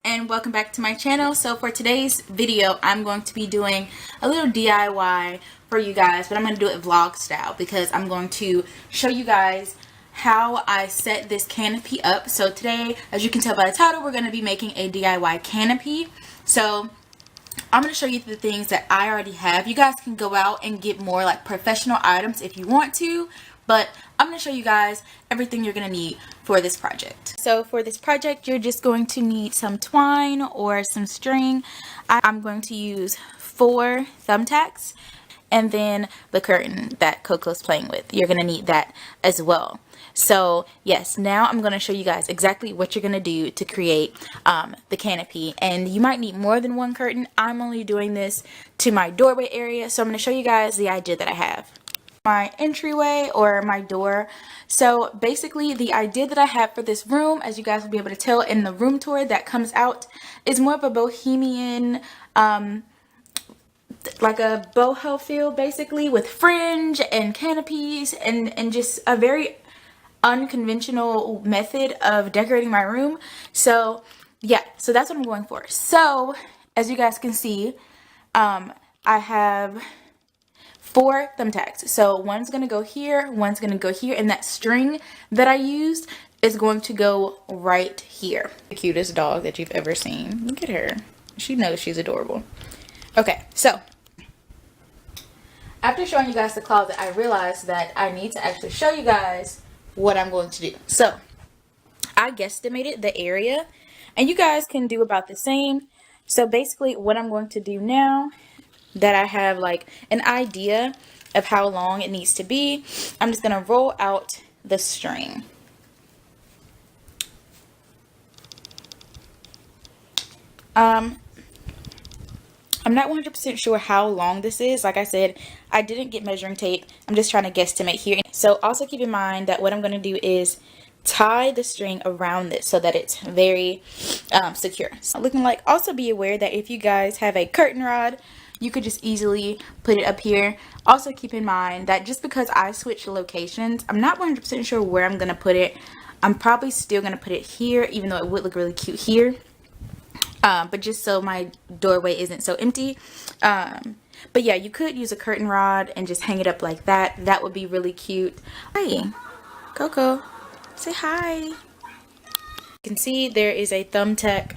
And welcome back to my channel. So for today's video, I'm going to be doing a little DIY for you guys, but I'm going to do it vlog style because I'm going to show you guys how I set this canopy up. So today, as you can tell by the title, we're going to be making a DIY canopy. So I'm going to show you the things that I already have. You guys can go out and get more like professional items if you want to, but I'm going to show you guys everything you're going to need for this project. So for this project, you're just going to need some twine or some string. I'm going to use 4 thumbtacks and then the curtain that Coco's playing with. You're going to need that as well. So yes, now I'm going to show you guys exactly what you're going to do to create the canopy, and you might need more than one curtain. I'm only doing this to my doorway area, so I'm going to show you guys the idea that I have. My entryway or my door. So basically the idea that I have for this room, as you guys will be able to tell in the room tour that comes out, is more of a bohemian like a boho feel, basically, with fringe and canopies and just a very unconventional method of decorating my room. So yeah, so that's what I'm going for. So as you guys can see, I have 4 thumbtacks. So one's gonna go here, one's gonna go here, and that string that I used is going to go right here. The cutest dog that you've ever seen. Look at her. She knows she's adorable. Okay, so after showing you guys the closet, I realized that I need to actually show you guys what I'm going to do. So I guesstimated the area, and you guys can do about the same. So basically what I'm going to do now that I have like an idea of how long it needs to be, I'm just going to roll out the string. I'm not 100% sure how long this is. Like I said, I didn't get measuring tape. I'm just trying to guesstimate here. So also keep in mind that what I'm going to do is tie the string around this so that it's very secure. So looking like, also be aware that if you guys have a curtain rod, you could just easily put it up here. Also keep in mind that just because I switched locations, I'm not 100% sure where I'm going to put it. I'm probably still going to put it here, even though it would look really cute here. But just so my doorway isn't so empty. But yeah, you could use a curtain rod and just hang it up like that. That would be really cute. Hi, Coco, say hi. You can see there is a thumbtack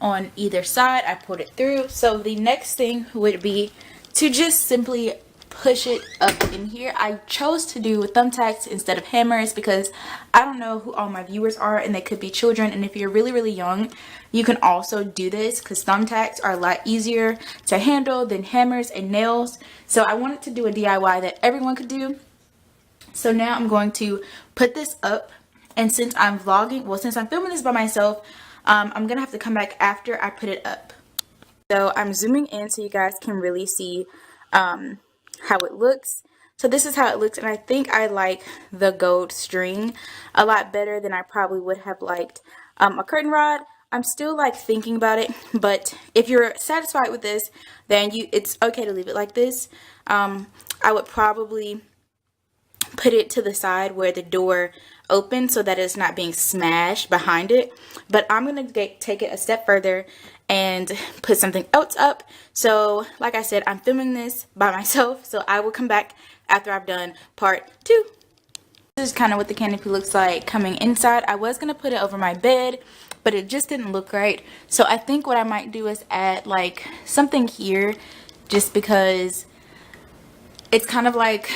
on either side. I pulled it through. So the next thing would be to just simply push it up in here. I chose to do thumbtacks instead of hammers because I don't know who all my viewers are, and they could be children, and if you're really young, you can also do this because thumbtacks are a lot easier to handle than hammers and nails. So I wanted to do a DIY that everyone could do. So now I'm going to put this up, and since I'm vlogging, well, since I'm filming this by myself, I'm gonna have to come back after I put it up. So I'm zooming in so you guys can really see how it looks. So this is how it looks, and I think I like the gold string a lot better than I probably would have liked a curtain rod. I'm still like thinking about it, but if you're satisfied with this, then it's okay to leave it like this. I would probably put it to the side where the door opens so that it's not being smashed behind it, but I'm gonna take it a step further and put something else up. So like I said, I'm filming this by myself, so I will come back after I've done part 2. This is kind of what the canopy looks like coming inside. I was gonna put it over my bed, but it just didn't look right. So I think what I might do is add like something here, just because it's kind of like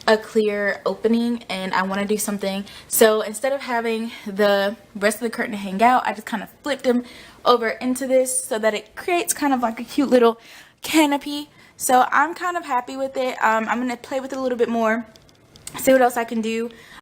a clear opening and I want to do something. So instead of having the rest of the curtain hang out, I just kind of flipped them over into this so that it creates kind of like a cute little canopy. So I'm kind of happy with it. I'm going to play with it a little bit more, see what else I can do.